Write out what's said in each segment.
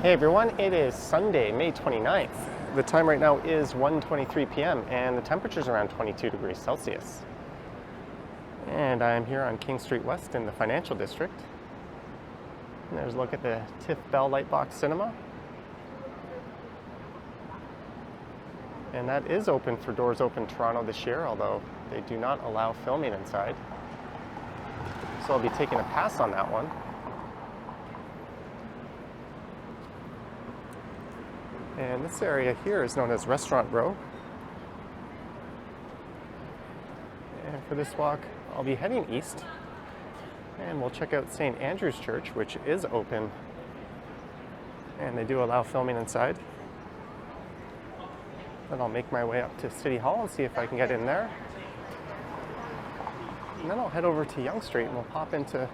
Hey everyone, it is Sunday, May 29th. The time right now is 1:23 p.m. and the temperature is around 22 degrees Celsius. And I am here on King Street West in the financial district. And there's a look at the TIFF Bell Lightbox Cinema. And that is open for Doors Open Toronto this year, although they do not allow filming inside. So I'll be taking a pass on that one. And this area here is known as Restaurant Row. And for this walk, I'll be heading east. And we'll check out St. Andrew's Church, which is open. And they do allow filming inside. Then I'll make my way up to City Hall and see if I can get in there. And then I'll head over to Yonge Street and we'll pop into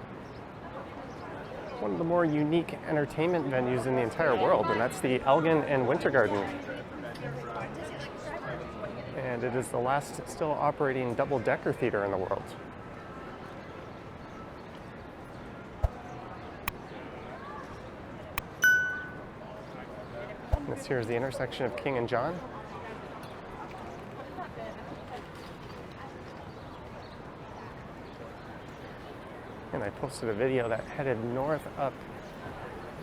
one of the more unique entertainment venues in the entire world, and that's the Elgin Winter Garden. And it is the last still operating double-decker theater in the world. And this here is the intersection of King and John. And I posted a video that headed north up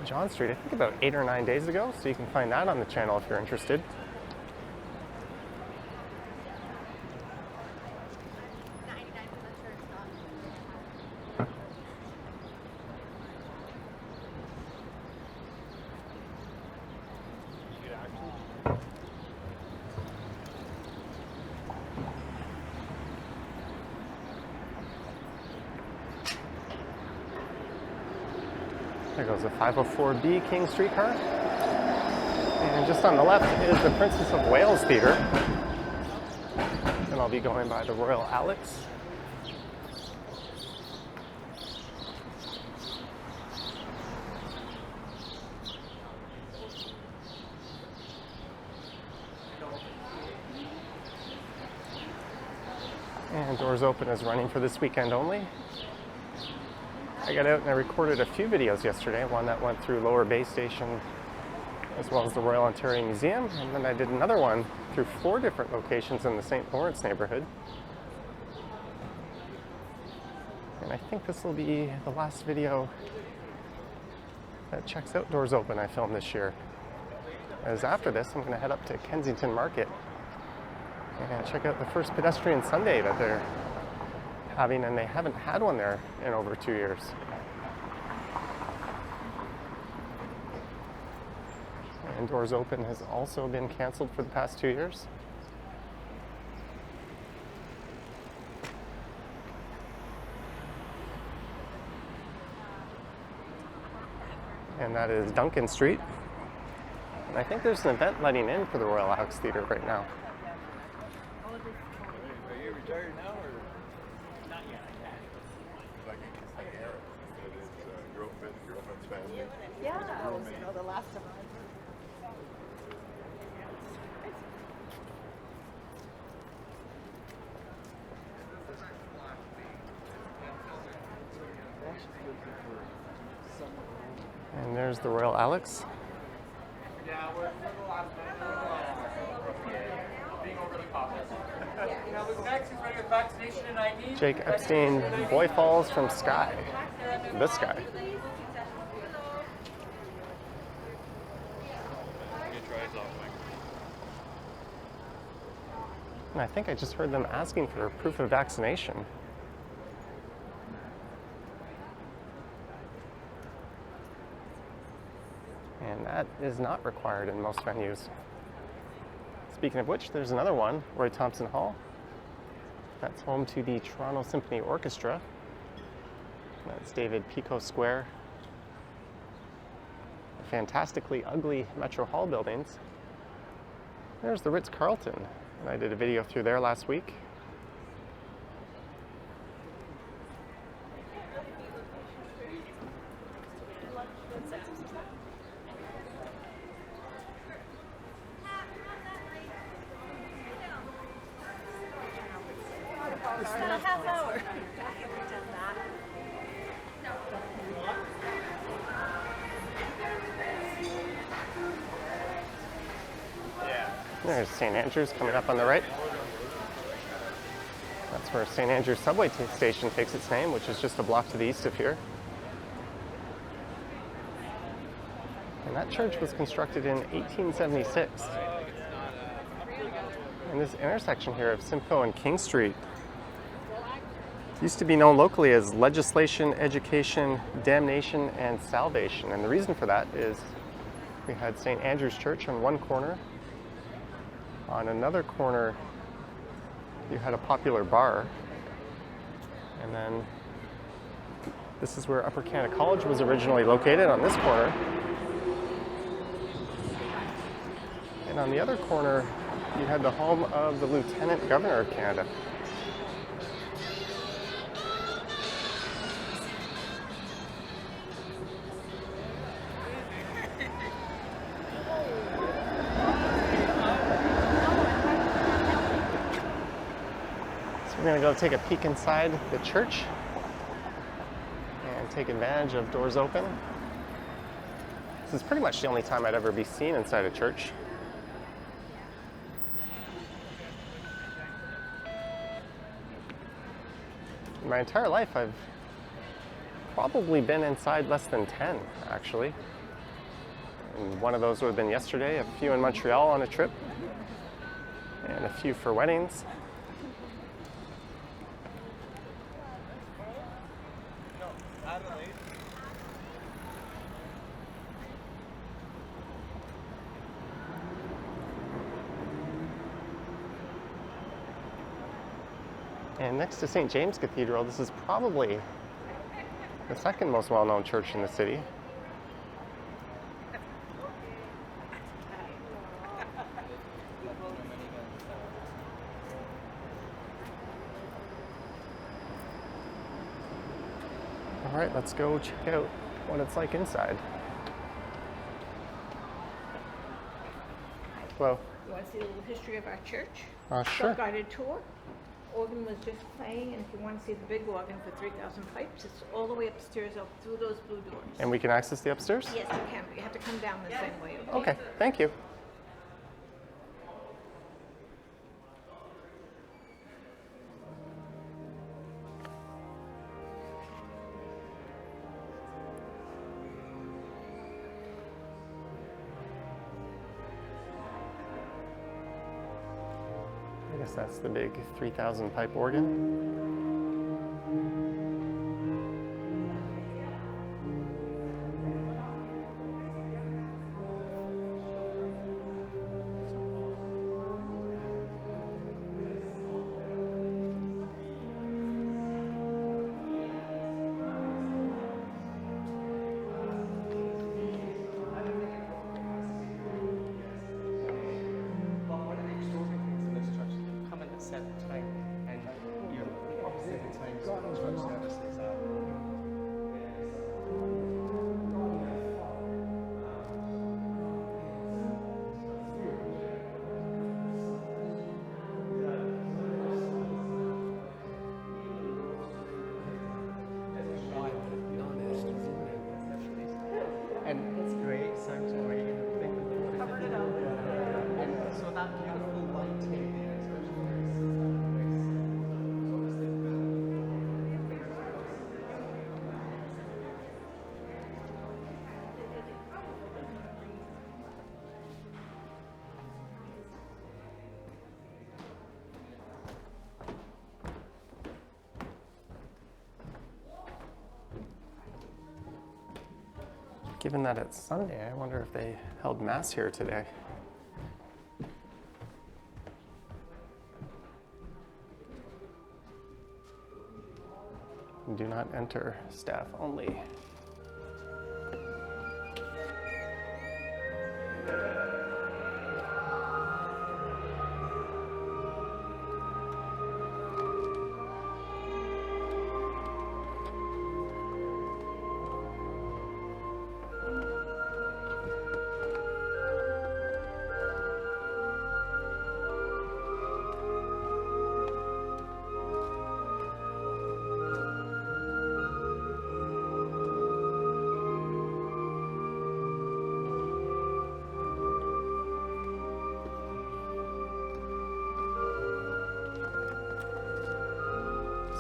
John Street, I think about 8 or 9 days ago, so you can find that on the channel if you're interested. There goes a 504B King streetcar. And just on the left is the Princess of Wales Theatre. And I'll be going by the Royal Alex. And Doors Open is running for this weekend only. I got out and I recorded a few videos yesterday, one that went through Lower Bay Station as well as the Royal Ontario Museum, and then I did another one through 4 different locations in the St. Lawrence neighborhood. And I think this will be the last video that checks out Doors Open I filmed this year. As after this, I'm going to head up to Kensington Market and check out the first pedestrian Sunday that they're having, and they haven't had one there in over 2 years. And Doors Open has also been canceled for the past 2 years. And that is Duncan Street. And I think there's an event letting in for the Royal Alex Theatre right now. Are you retired now, or? Not yet. Girlfriend's family. Yeah, the last time. And there's the Royal Alex. Yeah, we're the last being overly cautious. Now, who's next? Who's ready with vaccination and ID? Jake Epstein, Boy Falls from Sky. The Sky. And I think I just heard them asking for proof of vaccination. And that is not required in most venues. Speaking of which, there's another one, Roy Thompson Hall. That's home to the Toronto Symphony Orchestra. That's David Pico Square. The fantastically ugly Metro Hall buildings. There's the Ritz-Carlton, and I did a video through there last week. It's been a half hour. There's St. Andrews coming up on the right. That's where St. Andrews subway station takes its name, which is just a block to the east of here. And that church was constructed in 1876. And this intersection here of Simcoe and King Street used to be known locally as Legislation, Education, Damnation, and Salvation. And the reason for that is we had St. Andrew's Church on one corner. On another corner, you had a popular bar. And then this is where Upper Canada College was originally located, on this corner. And on the other corner, you had the home of the Lieutenant Governor of Canada. We're going to go take a peek inside the church and take advantage of doors open. This is pretty much the only time I'd ever be seen inside a church. In my entire life, I've probably been inside less than 10, actually. And one of those would have been yesterday, a few in Montreal on a trip, and a few for weddings. And next to St. James Cathedral, this is probably the second most well-known church in the city. All right, let's go check out what it's like inside. Hello. You want to see a little history of our church? Sure. Self-guided tour. Organ was just playing, and if you want to see the big organ for 3,000 pipes, it's all the way upstairs up through those blue doors. And we can access the upstairs? Yes, you can, but you have to come down the same way. Okay, thank you. I guess that's the big 3,000 pipe organ. And it's great sanctuary and everything. And so that beautiful lighting there, Given that it's Sunday, I wonder if they held Mass here today. Do not enter, staff only.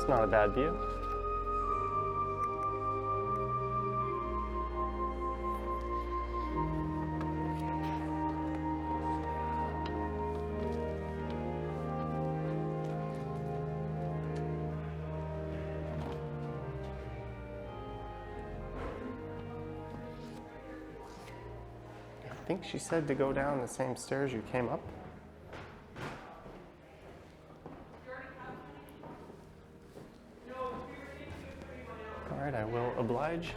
It's not a bad view. I think she said to go down the same stairs you came up. All right, I will oblige.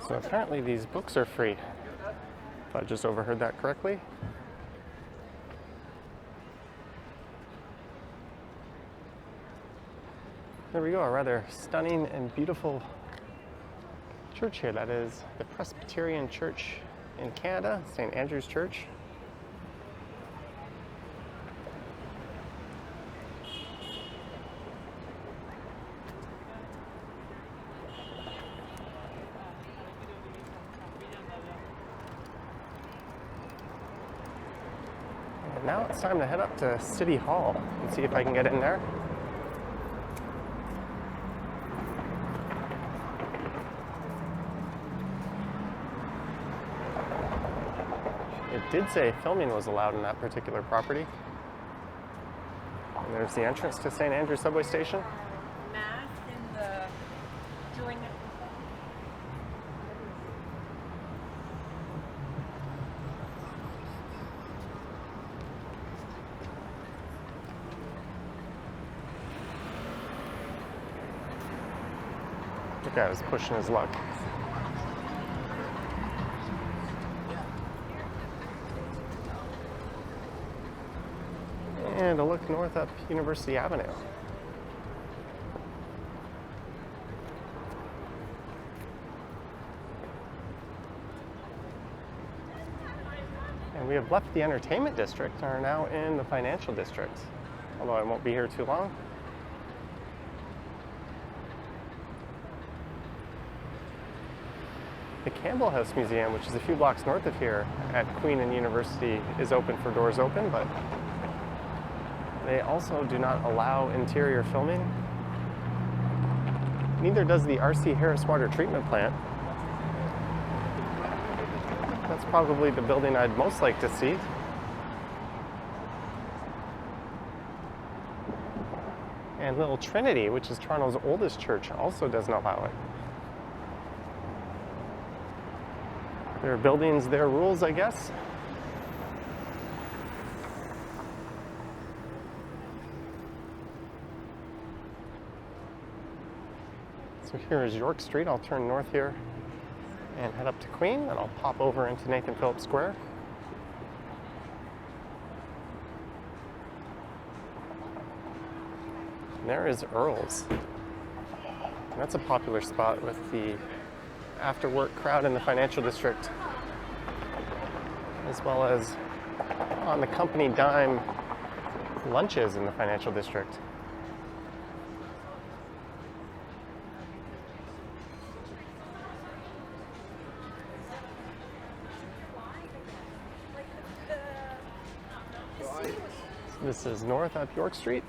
So apparently these books are free. If I just overheard that correctly. There we go, a rather stunning and beautiful church here. That is the Presbyterian Church in Canada, St. Andrew's Church. And now it's time to head up to City Hall and see if I can get in there. It did say filming was allowed in that particular property. And there's the entrance to St. Andrews subway station. Mass in the during the The guy was pushing his luck. And a look north up University Avenue. And we have left the entertainment district and are now in the financial district, although I won't be here too long. The Campbell House Museum, which is a few blocks north of here at Queen and University, is open for doors open, but they also do not allow interior filming. Neither does the R.C. Harris Water Treatment Plant. That's probably the building I'd most like to see. And Little Trinity, which is Toronto's oldest church, also does not allow it. Their buildings, their rules, I guess. So here is York Street. I'll turn north here and head up to Queen, and I'll pop over into Nathan Phillips Square. And there is Earl's. And that's a popular spot with the after-work crowd in the financial district, as well as on the company dime lunches in the financial district. This is north up York Street.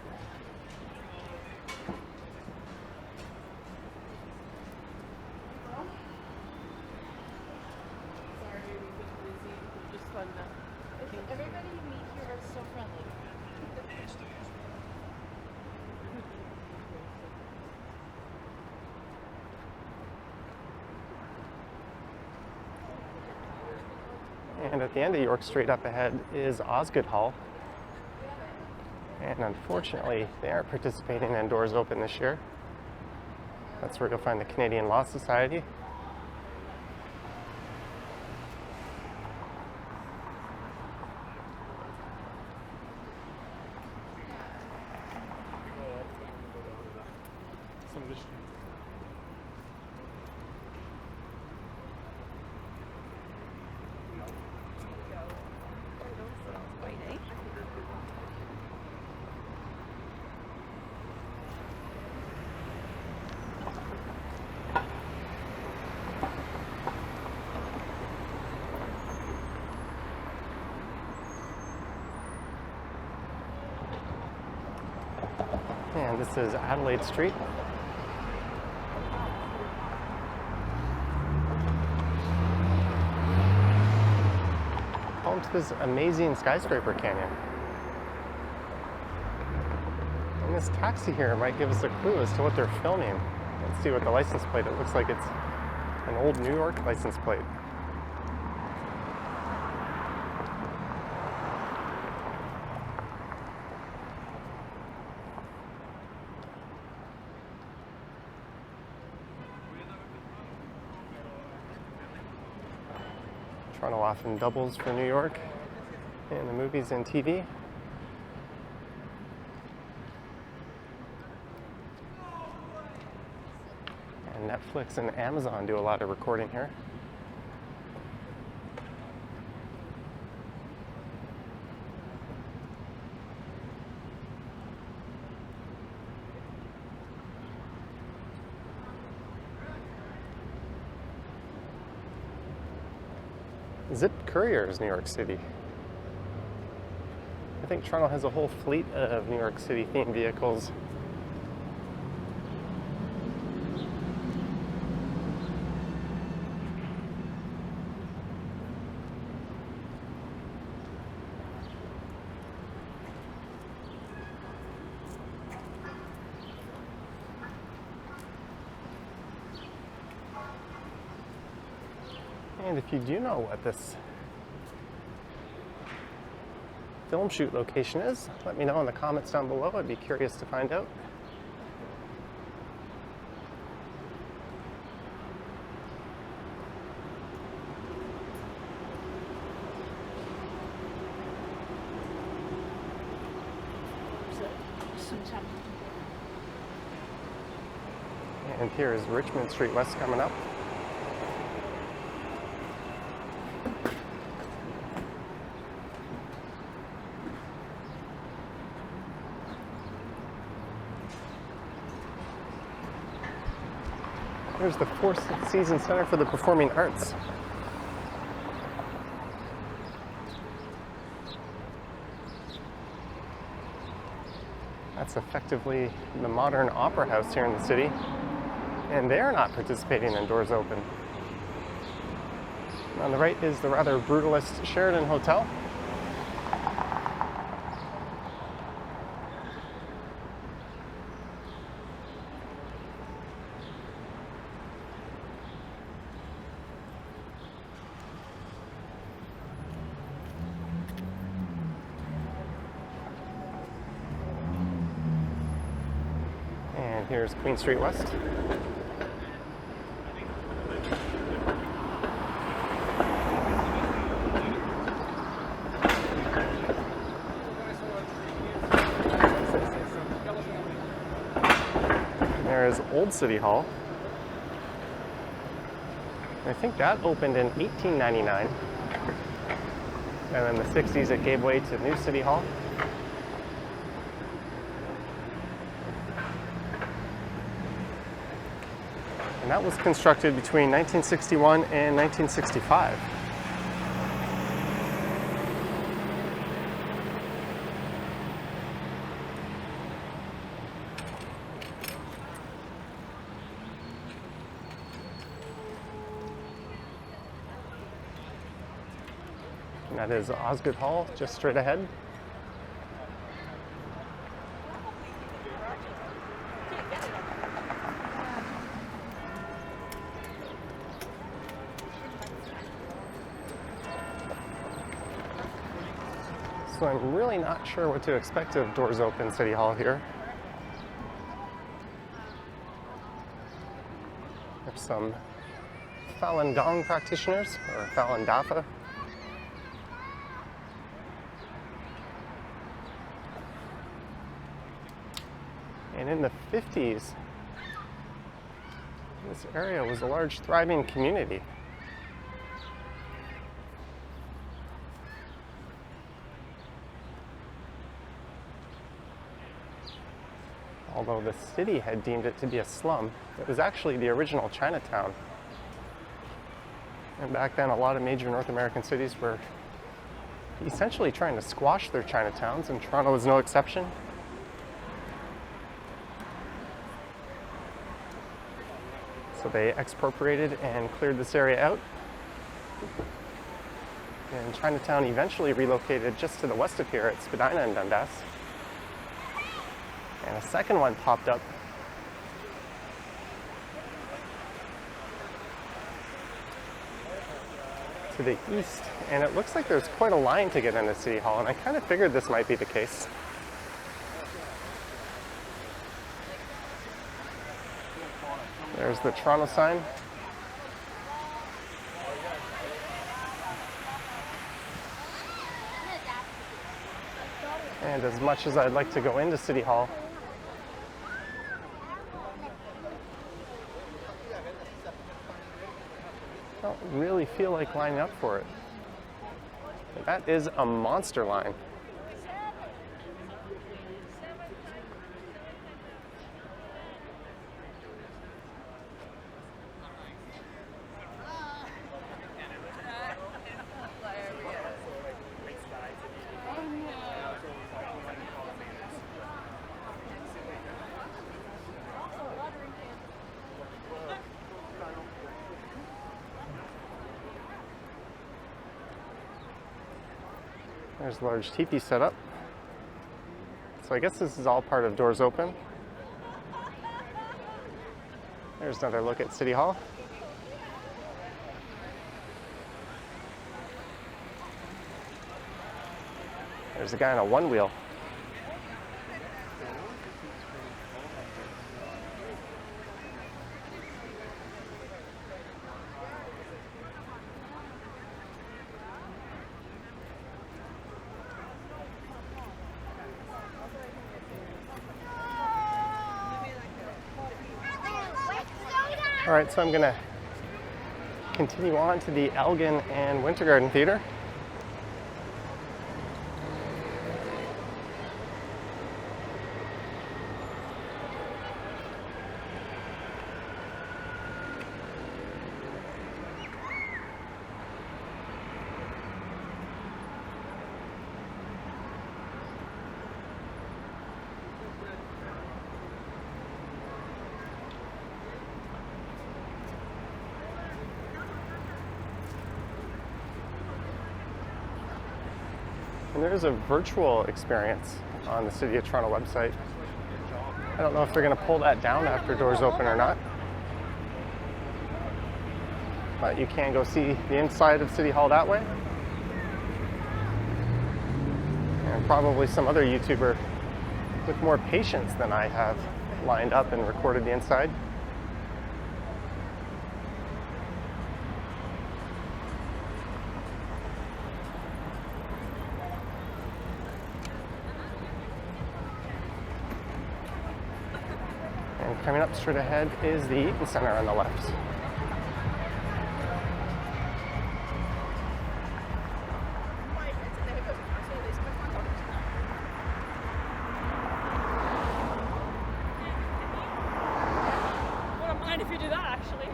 Everybody you meet here is so friendly. And at the end of York Street up ahead is Osgoode Hall. And unfortunately, they aren't participating in Doors Open this year. That's where you'll find the Canadian Law Society. And this is Adelaide Street. Home to this amazing skyscraper canyon. And this taxi here might give us a clue as to what they're filming. Let's see what the license plate, it looks like it's an old New York license plate. Toronto often doubles for New York in the movies and TV. And Netflix and Amazon do a lot of recording here. Zip Couriers, New York City. I think Toronto has a whole fleet of New York City themed vehicles. And if you do know what this film shoot location is, let me know in the comments down below. I'd be curious to find out. And here is Richmond Street West coming up. Here's the Four Seasons Center for the Performing Arts. That's effectively the modern opera house here in the city, and they're not participating in Doors Open. On the right is the rather brutalist Sheraton Hotel. Here's Queen Street West. There's Old City Hall. I think that opened in 1899. And in the 60s it gave way to New City Hall. And that was constructed between 1961 and 1965. And that is Osgood Hall, just straight ahead. So I'm really not sure what to expect of doors open City Hall here. There's some Falun Gong practitioners, or Falun Dafa. And in the 50s, this area was a large, thriving community. Although the city had deemed it to be a slum, it was actually the original Chinatown. And back then, a lot of major North American cities were essentially trying to squash their Chinatowns, and Toronto was no exception. So they expropriated and cleared this area out. And Chinatown eventually relocated just to the west of here at Spadina and Dundas. And a second one popped up to the east, and it looks like there's quite a line to get into City Hall, and I kind of figured this might be the case. There's the Toronto sign. And as much as I'd like to go into City Hall, I don't really feel like lining up for it. That is a monster line. There's a large teepee set up. So I guess this is all part of Doors Open. There's another look at City Hall. There's a guy on a one-wheel. All right, so I'm gonna continue on to the Elgin and Winter Garden Theatre. And there's a virtual experience on the City of Toronto website. I don't know if they're going to pull that down after doors open or not. But you can go see the inside of City Hall that way. And probably some other YouTuber with more patience than I have lined up and recorded the inside. And coming up straight ahead is the Eaton Center on the left. Wouldn't mind if you do that, actually.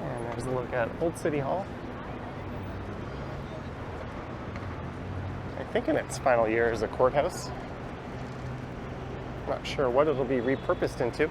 And there's a look at Old City Hall. I think in its final year as a courthouse. Not sure what it'll be repurposed into.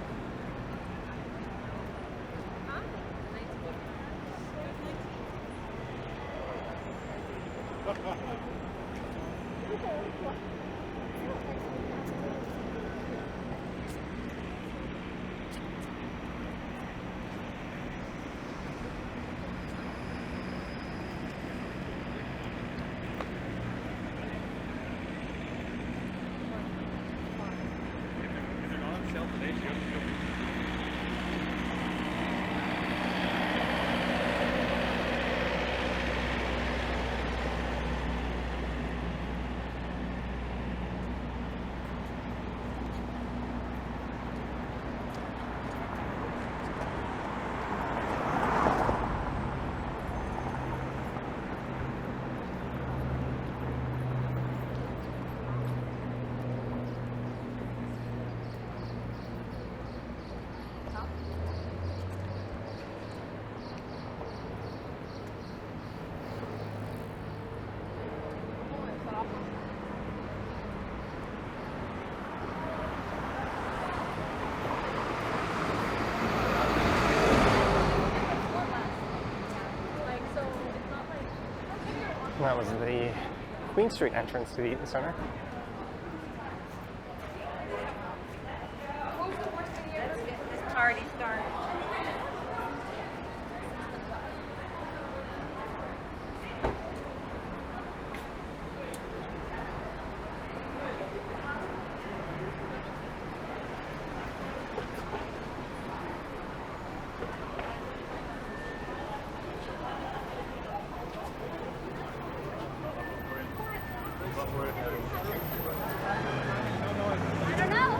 And that was the Queen Street entrance to the Eaton Center. Let's get this party started.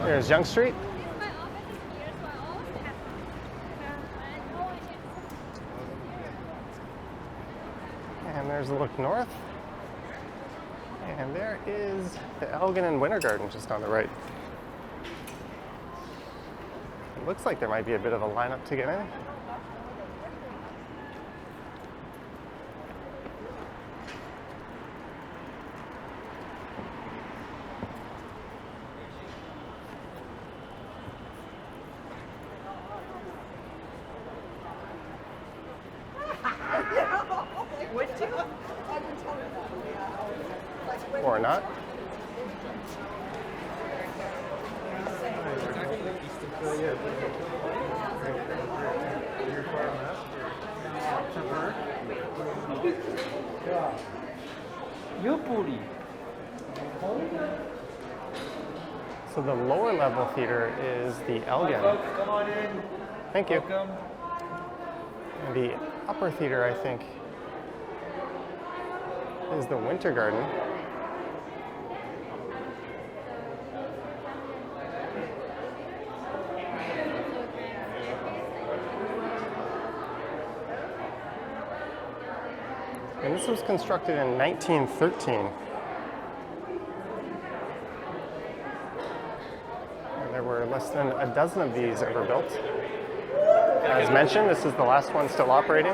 There's Yonge Street. And there's a look north. And there is the Elgin and Winter Garden just on the right. It looks like there might be a bit of a lineup to get in. Or not. So the lower level theater is the Elgin. Come on in. Thank you. Welcome. And the upper theater, I think, is the Winter Garden. And this was constructed in 1913. And there were less than a dozen of these ever built. As mentioned, this is the last one still operating.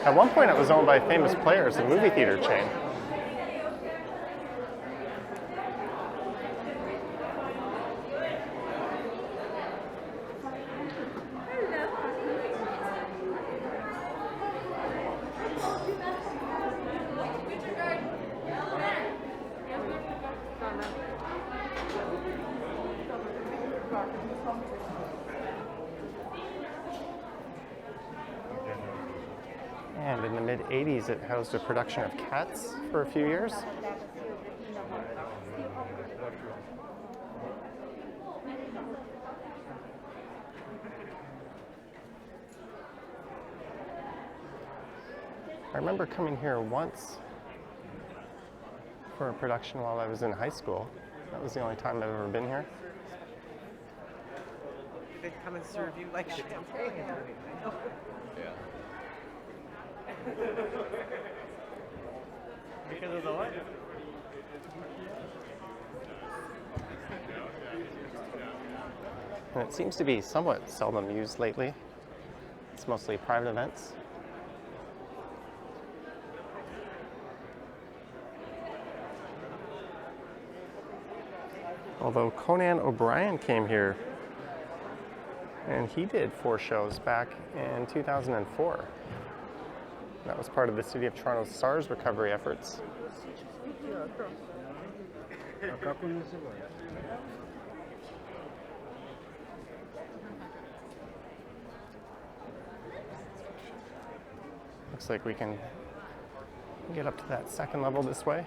At one point, it was owned by Famous Players, a movie theater chain. And in the mid-'80s, it housed a production of Cats for a few years. I remember coming here once for a production while I was in high school. That was the only time I've ever been here. They come and serve you like champagne. Because of the what? And it seems to be somewhat seldom used lately. It's mostly private events. Although Conan O'Brien came here, and he did 4 shows back in 2004. That was part of the City of Toronto's SARS recovery efforts. Looks like we can get up to that second level this way.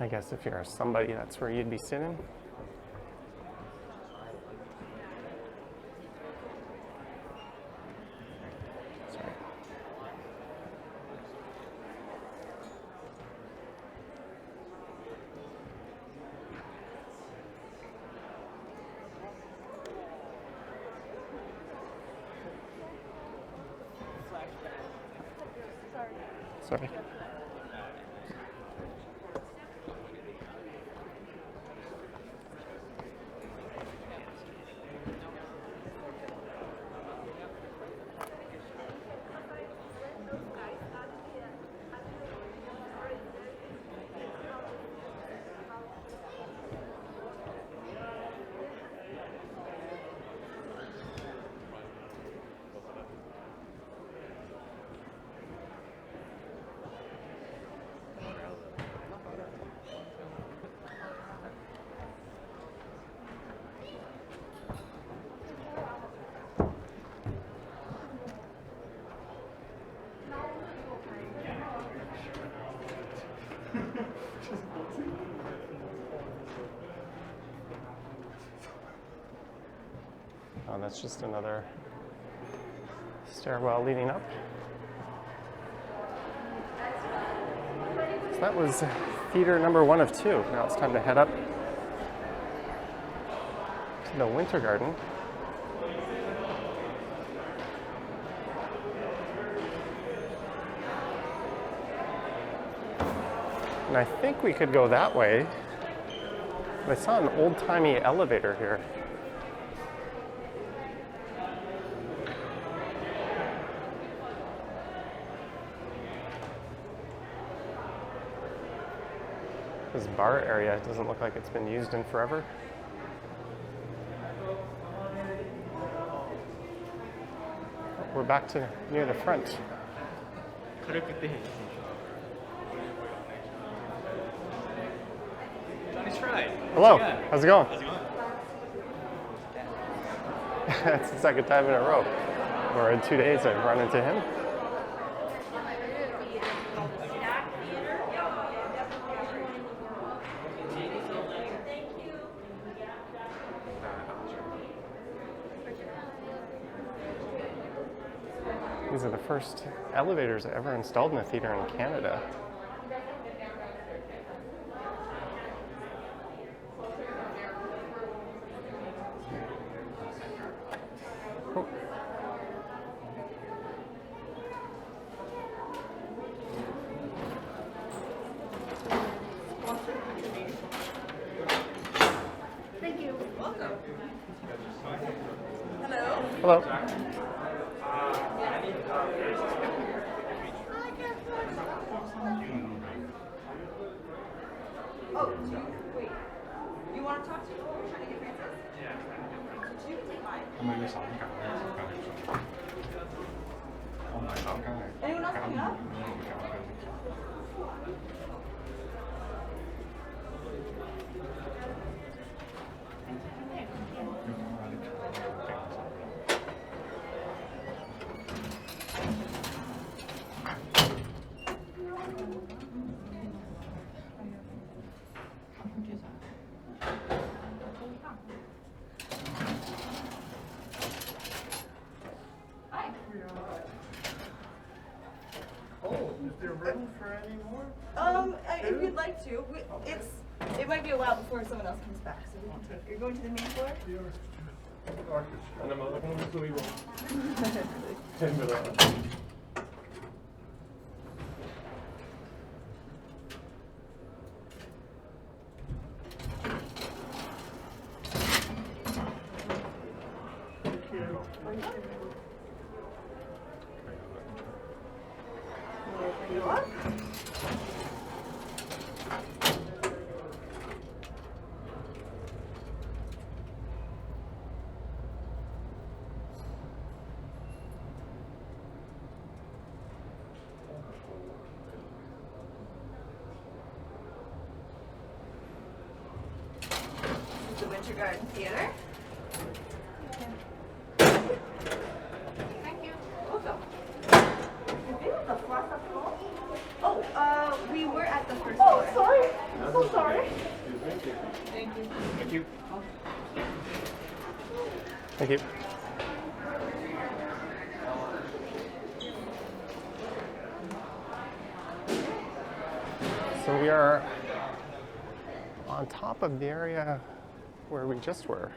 I guess if you're somebody, that's where you'd be sitting. Sorry. Sorry. Oh, that's just another stairwell leading up. So that was theater number 1 of 2. Now it's time to head up to the Winter Garden. And I think we could go that way. But I saw an old-timey elevator here. This bar area doesn't look like it's been used in forever. We're back to near the front. Nice try. Hello, Yeah. how's it going? How's it going? It's the second time in a row, or in 2 days I've run into him. These are the first elevators ever installed in a theater in Canada. Oh. Thank you. Welcome. Hello. Hello. Oh, wait. You want to talk to me? You're trying to get Francis? Yeah. So you can take mine. Anyone else coming up? there anymore? If you'd like to, it might be a while before someone else comes back, so we can take. You're going to the main floor? Open you up. This is the Winter Garden Theatre. Thank you. Welcome. Oh, we were at the first Oh, floor. sorry. I'm so sorry. Thank you. Thank you. Thank you. So we are on top of the area where we just were.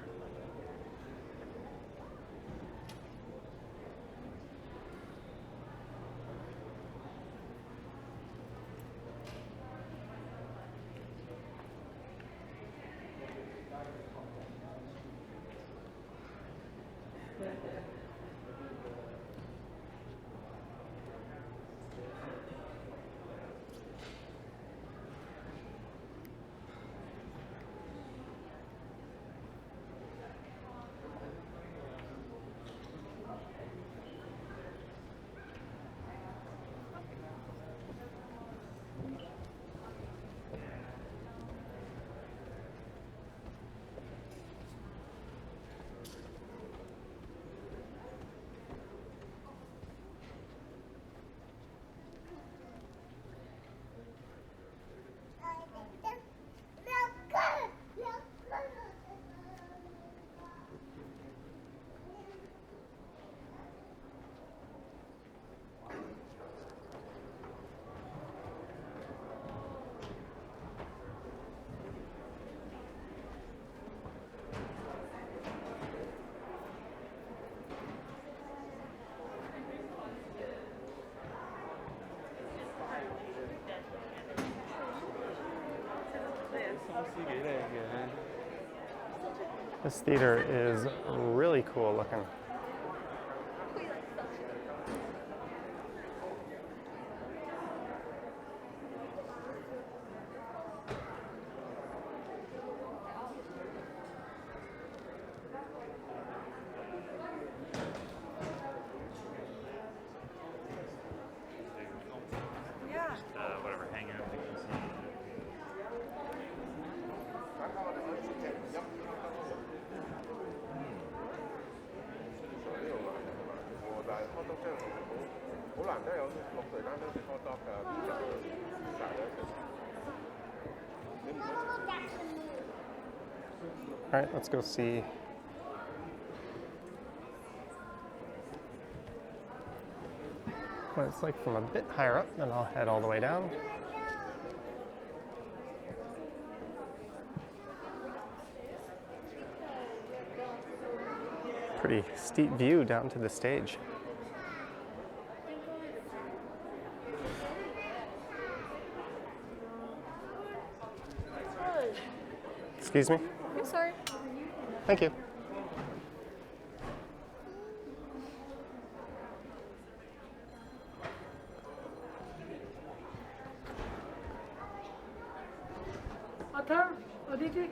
This theater is really cool looking. Yeah. Whatever hangout that you see. All right, let's go see. What it's like from a bit higher up, then I'll head all the way down. Pretty steep view down to the stage. Excuse me? I'm sorry. Thank you. Atar, Aditi.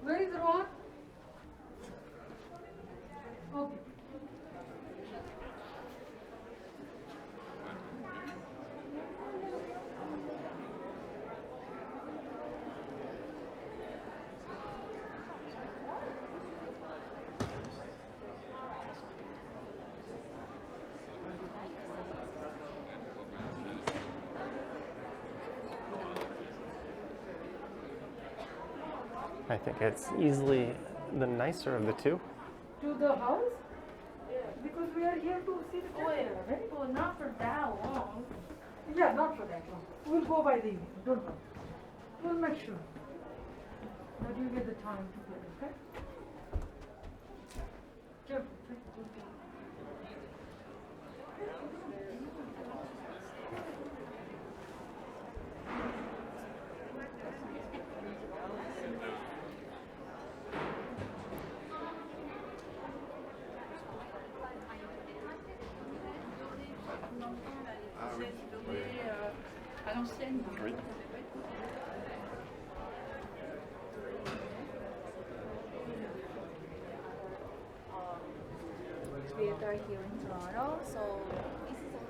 Where is Rohan? Okay. I think it's easily the nicer of the two. To the house? Because we are here to see the chapter, right? Well, not for that long. Yeah, not for that long. We'll go by the evening, don't worry. We'll make sure that you get the time to play, okay? Careful, okay? À l'ancienne. Oui. Theater here in Toronto, so this is also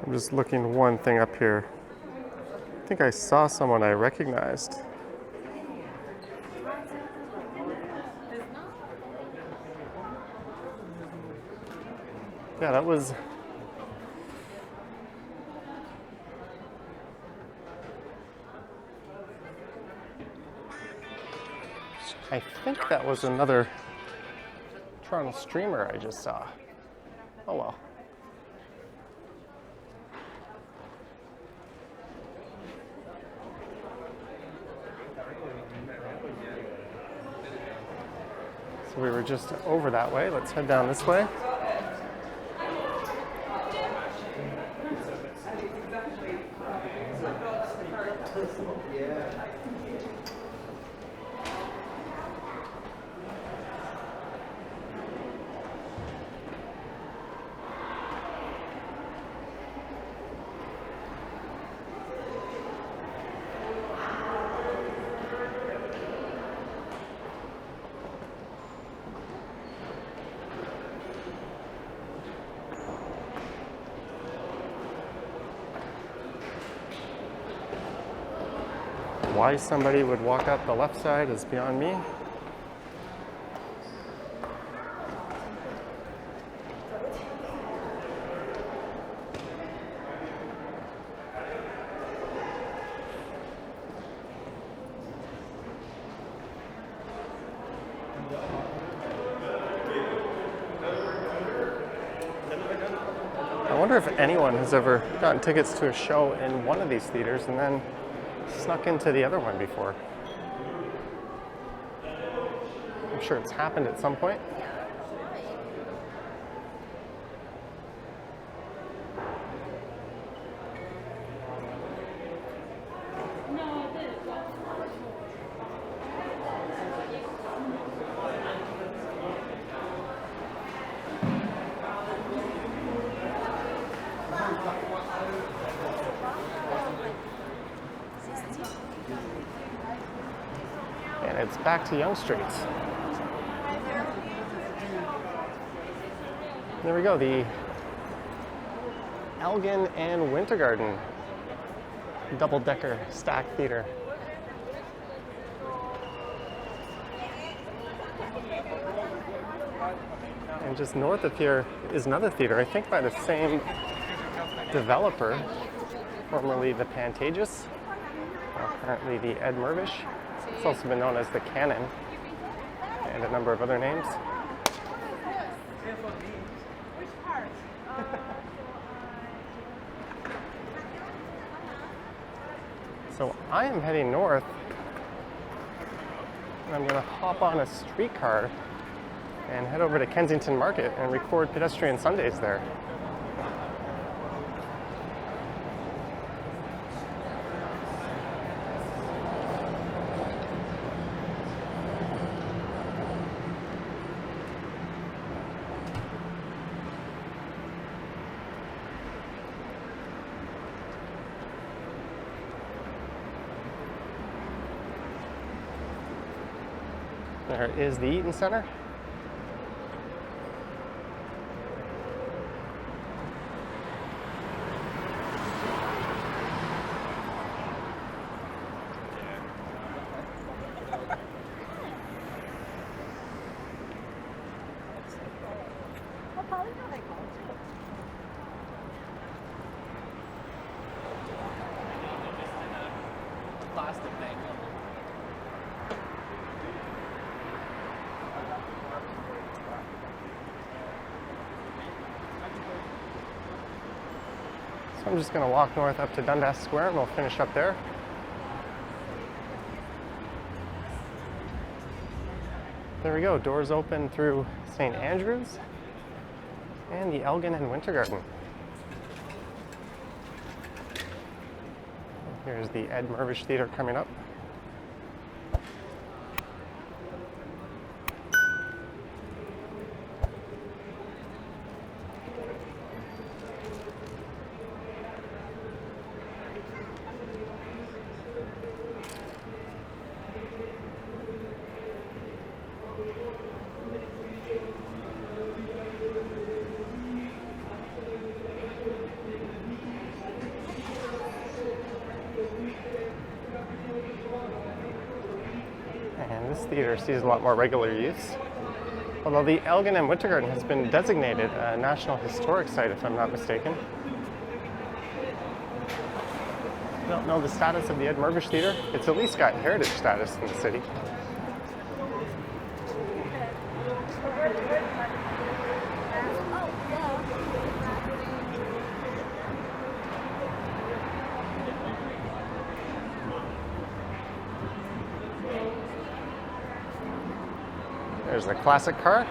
I'm just looking one thing up here. I think I saw someone I recognized. Yeah, that was... I think that was another Toronto streamer I just saw. Oh well. So we were just over that way. Let's head down this way. Why somebody would walk up the left side is beyond me. I wonder if anyone has ever gotten tickets to a show in one of these theaters and then snuck into the other one before. I'm sure it's happened at some point. And it's back to Yonge Street. There we go, the Elgin and Winter Garden double-decker stack theater. And just north of here is another theater, I think by the same developer, formerly the Pantages, currently the Ed Mirvish. It's also been known as the Cannon, and a number of other names. So I am heading north, and I'm going to hop on a streetcar and head over to Kensington Market and record Pedestrian Sundays there. There is the Eaton Center. So I'm just going to walk north up to Dundas Square and we'll finish up there. There we go, doors open through St. Andrews and the Elgin and Winter Garden. Here's the Ed Mirvish Theatre coming up. And this theater sees a lot more regular use. Although the Elgin and Winter Garden has been designated a National Historic Site, if I'm not mistaken. I don't know the status of the Ed Mirvish Theatre. It's at least got heritage status in the city. There's the classic car.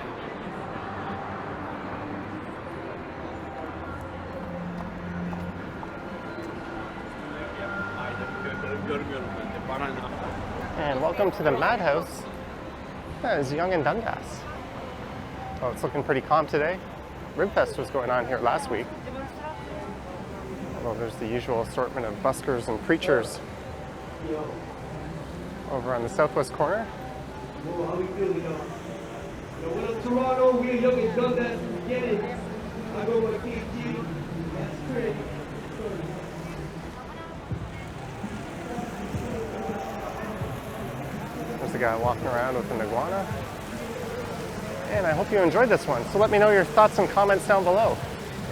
And welcome to the Madhouse. That is Yonge and Dundas. Oh, it's looking pretty calm today. Ribfest was going on here last week. Although there's the usual assortment of buskers and preachers over on the southwest corner. How we feel, what up, Toronto? We're Yonge and Dundas. Get it. I go with KG. That's great. There's the guy walking around with an iguana. And I hope you enjoyed this one. So let me know your thoughts and comments down below.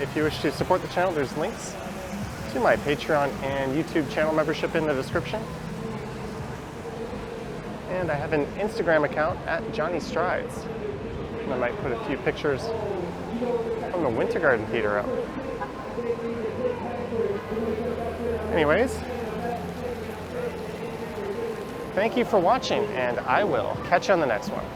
If you wish to support the channel, there's links to my Patreon and YouTube channel membership in the description. And I have an Instagram account at Johnny Strides. And I might put a few pictures from the Winter Garden Theatre up. Anyways, thank you for watching, and I will catch you on the next one.